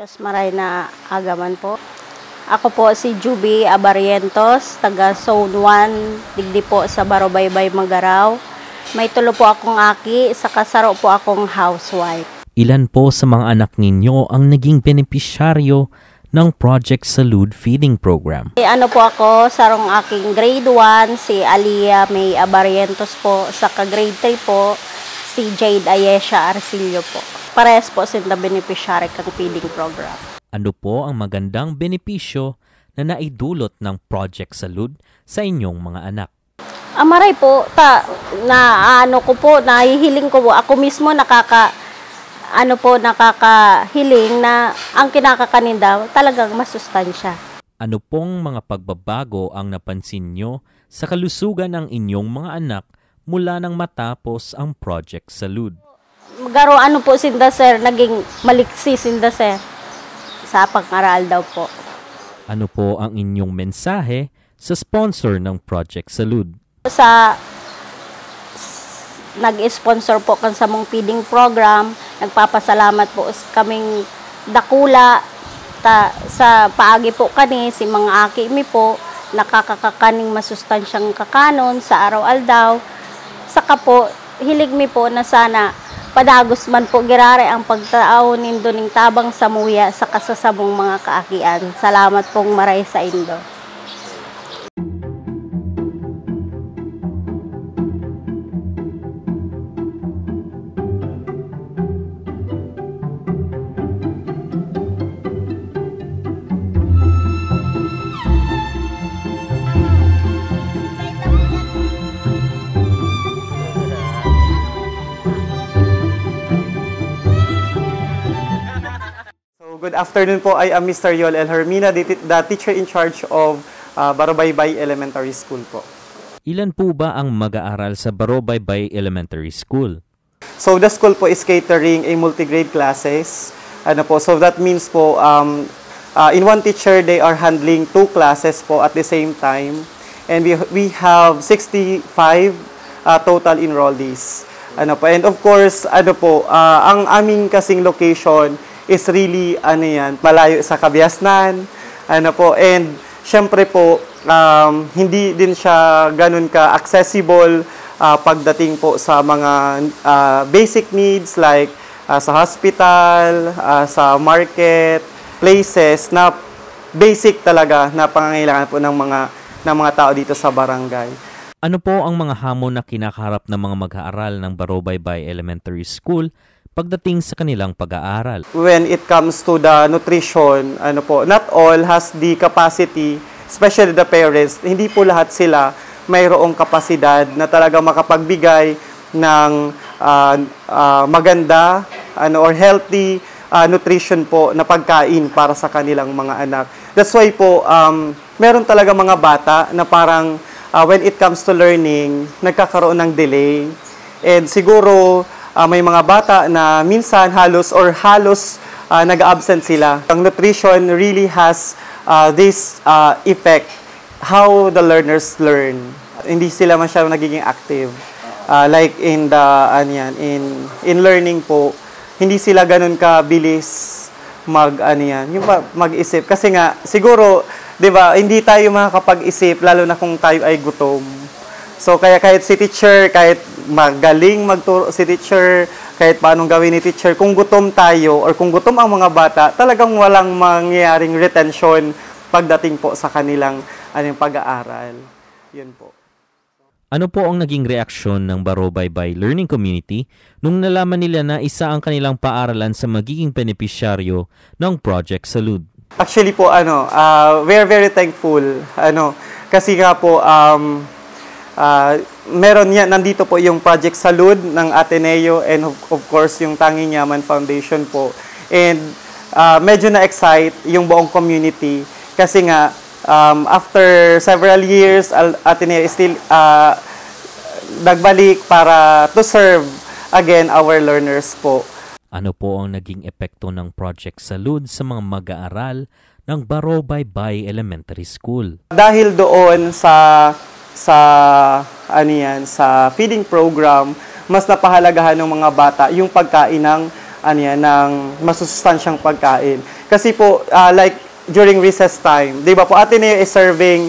Diyos maray na agaman po. Ako po si Juby Abarientos, taga Zone 1, digdi po sa Barobaybay, Magaraw. May tulo po akong aki, sa kasaro po akong housewife. Ilan po sa mga anak ninyo ang naging benepisyaryo ng Project Salud Feeding Program? Ano po ako, sarong aking grade 1, si Alia May Abarientos po, sa grade 3 po, si Jade Ayesha Arcilio po. Parehas po sila beneficiary kang feeding program. Ano po ang magandang benepisyo na naidulot ng Project Salud sa inyong mga anak? Maray po, nahihiling ko po, ako mismo nakakahiling na ang kinakakanin daw talagang masustansya. Ano pong mga pagbabago ang napansin nyo sa kalusugan ng inyong mga anak mula nang matapos ang Project Salud? Po sinda sir, naging maliksi sinda sir sa pag-aral daw po. Ano po ang inyong mensahe sa sponsor ng Project Salud? Sa nag-sponsor po kan sa mong feeding program, nagpapasalamat po kaming dakula sa paagi po kani si mga aki mi po nakakakaning masustansyang kakanon sa araw-aldaw. Saka po hilig mi po na sana padagos man po girare ang pagtaaw nindo ning tabang samuya sa kasasamong mga kaakian. Salamat pong maray sa indo. Good afternoon po. I am Mr. Yol El Hermina, the teacher in charge of Barobaybay Elementary School po. Ilan po ba ang mag-aaral sa Barobaybay Elementary School? So the school po is catering a multi-grade classes. So that means po in one teacher they are handling 2 classes po at the same time. And we have 65 total enrollees. And of course, ang aming kasing location is really malayo sa Kabiasnan, and syempre po hindi din siya ganun ka-accessible pagdating po sa mga basic needs like sa hospital, sa market, places na basic talaga na pangangailangan po ng mga tao dito sa barangay. Ano po ang mga hamon na kinakaharap ng mga mag-aaral ng Barobaybay Elementary School pagdating sa kanilang pag-aaral? When it comes to the nutrition, not all has the capacity, especially the parents. Hindi po lahat sila mayroong kapasidad na talaga makapagbigay ng maganda or healthy nutrition po na pagkain para sa kanilang mga anak. That's why po meron talaga mga bata na parang when it comes to learning, nagkakaroon ng delay. And siguro may mga bata na minsan halos nag-absent sila. Ang nutrition really has this effect how the learners learn. Hindi sila masyadong nagiging active. Like in in learning po, hindi sila ganun kabilis mag-isip kasi nga siguro 'di ba, hindi tayo makakapag-isip lalo na kung tayo ay gutom. So kaya kahit si teacher, kahit magaling magturo si teacher, kahit paanong gawin ni teacher, kung gutom tayo or kung gutom ang mga bata, talagang walang mangyayaring retention pagdating po sa kanilang pag-aaral. Yun po. Ano po ang naging reaksyon ng Barobaybay Learning Community nung nalaman nila na isa ang kanilang paaralan sa magiging benepisyaryo ng Project Salud? Actually po, we're very thankful. Kasi nga po, nandito po yung Project Salud ng Ateneo and of course yung Tanging Yaman Foundation po. And medyo na-excite yung buong community kasi nga after several years, Ateneo is still nagbalik para to serve again our learners po. Ano po ang naging epekto ng Project Salud sa mga mag-aaral ng Barobaybay Elementary School? Dahil doon sa feeding program, mas napahalagahan ng mga bata yung pagkain ng masusustansyang pagkain. Kasi po like during recess time, 'di ba po Ateneo is serving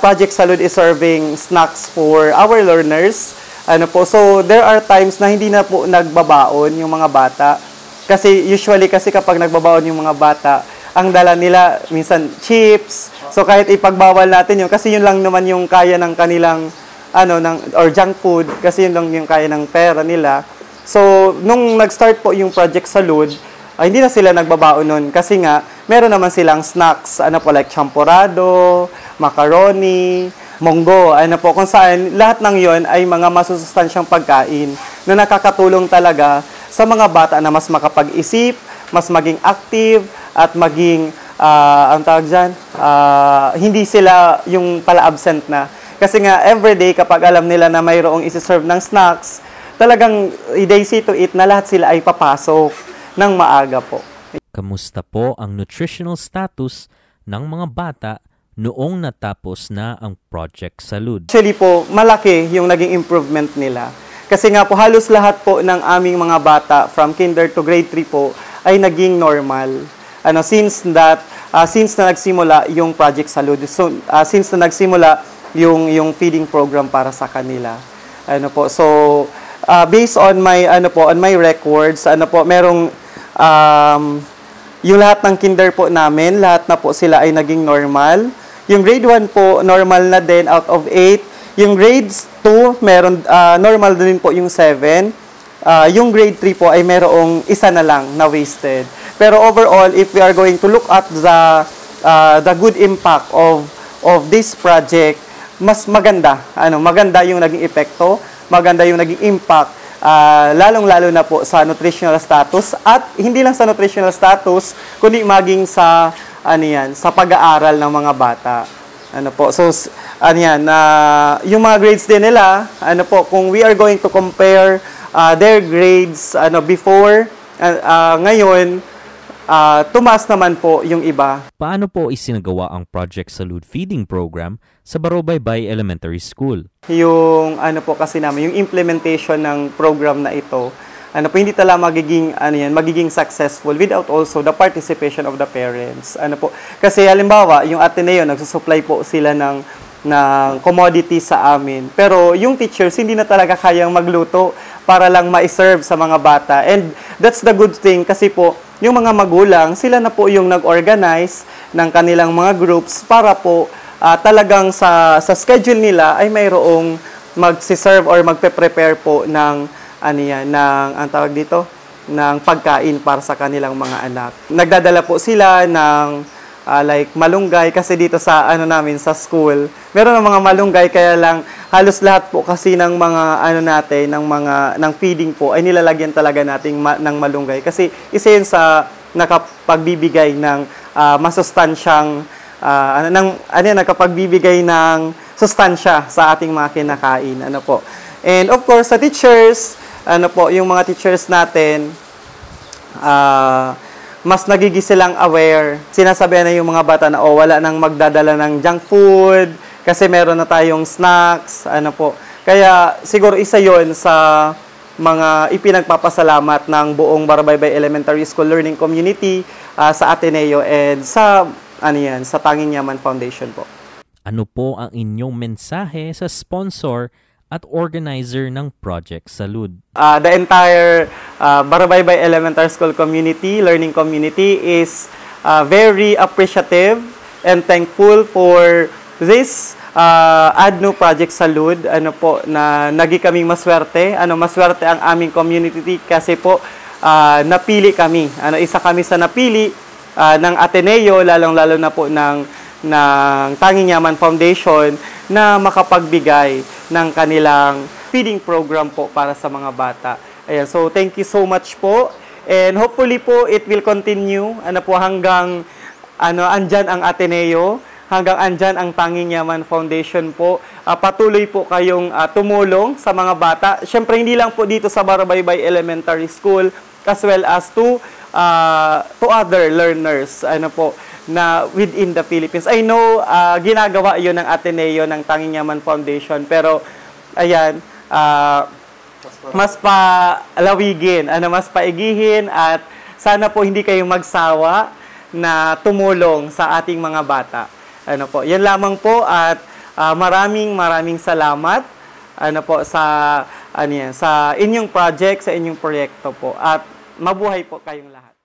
Project Salud is serving snacks for our learners. So there are times na hindi na po nagbabaon yung mga bata. Kasi usually kapag nagbabaon yung mga bata, ang dala nila minsan chips. So kahit ipagbawal natin yun, kasi yun lang naman yung kaya ng kanilang or junk food, kasi yun lang yung kaya ng pera nila. So nung nag-start po yung Project Salud, hindi na sila nagbabaon nun kasi nga meron naman silang snacks, like champorado, macaroni, monggo, kung saan lahat ng yon ay mga masusustansyang pagkain na nakakatulong talaga sa mga bata na mas makapag-isip, mas maging active, at maging, hindi sila yung pala-absent na. Kasi nga, everyday, kapag alam nila na mayroong isi-serve ng snacks, talagang they see to it na lahat sila ay papasok ng maaga po. Kamusta po ang nutritional status ng mga bata noong natapos na ang Project Salud? Actually po, malaki yung naging improvement nila. Kasi nga po, halos lahat po ng aming mga bata from kinder to grade 3 po ay naging normal. Since na nagsimula yung Project Salud, since na nagsimula yung feeding program para sa kanila. Based on my records, merong yung lahat ng kinder po namin, lahat na po sila ay naging normal. Yung grade 1 po, normal na din out of 8. Yung grades 2, meron, normal din po yung 7. Yung grade 3 po ay merong isa na lang na wasted. Pero overall, if we are going to look at the good impact of this project, mas maganda. Maganda yung naging epekto, maganda yung naging impact, lalong-lalo na po sa nutritional status at hindi lang sa nutritional status, kundi maging sa sa pag-aaral ng mga bata. Yung mga grades din nila, kung we are going to compare their grades before, ngayon, tumaas naman po yung iba. Paano po isinagawa ang Project Salud Feeding Program sa Barobaybay Elementary School? Yung kasi namin, yung implementation ng program na ito, hindi talaga magiging successful without also the participation of the parents. Kasi halimbawa, yung Ateneo, nagsusupply po sila ng commodity sa amin. Pero yung teachers, hindi na talaga kayang magluto para lang ma-serve sa mga bata. And that's the good thing kasi po, yung mga magulang, sila na po yung nag-organize ng kanilang mga groups para po talagang sa schedule nila ay mayroong mag-serve or magpe-prepare po ng ng pagkain para sa kanilang mga anak. Nagdadala po sila ng like malunggay kasi dito sa namin sa school. Meron ng mga malunggay kaya lang halos lahat po kasi ng mga ng feeding po ay nilalagyan talaga natin ng malunggay kasi isa yun sa nakapagbibigay ng masustansyang nakapagbibigay ng sustansya sa ating mga kinakain. And of course, sa teachers, yung mga teachers natin, mas nagiging silang aware. Sinasabihan na yung mga bata na, wala nang magdadala ng junk food, kasi meron na tayong snacks, Kaya, siguro isa yon sa mga ipinagpapasalamat ng buong Barobaybay Elementary School Learning Community sa Ateneo and sa Tanging Yaman Foundation po. Ano po ang inyong mensahe sa sponsor at organizer ng Project Salud? The entire Barobaybay Elementary School community, learning community, is very appreciative and thankful for this add new project sa LUD, na nagi kaming maswerte. Maswerte ang aming community kasi po napili kami. Isa kami sa napili ng Ateneo, lalong-lalo na po ng Tanging Yaman Foundation na makapagbigay ng kanilang feeding program po para sa mga bata. Ayan, so thank you so much po. And hopefully po it will continue hanggang andyan ang Ateneo, hanggang andyan ang Tanging Yaman Foundation po. Patuloy po kayong tumulong sa mga bata. Siyempre hindi lang po dito sa Barabaybay Elementary School as well as to other learners na within the Philippines. I know ginagawa 'yon ng Ateneo ng Tanging Yaman Foundation, pero ayan, mas palawigin, mas paigihin, at sana po hindi kayo magsawa na tumulong sa ating mga bata. Yan lamang po, at maraming salamat sa inyong project, sa inyong proyekto po, at mabuhay po kayong lahat.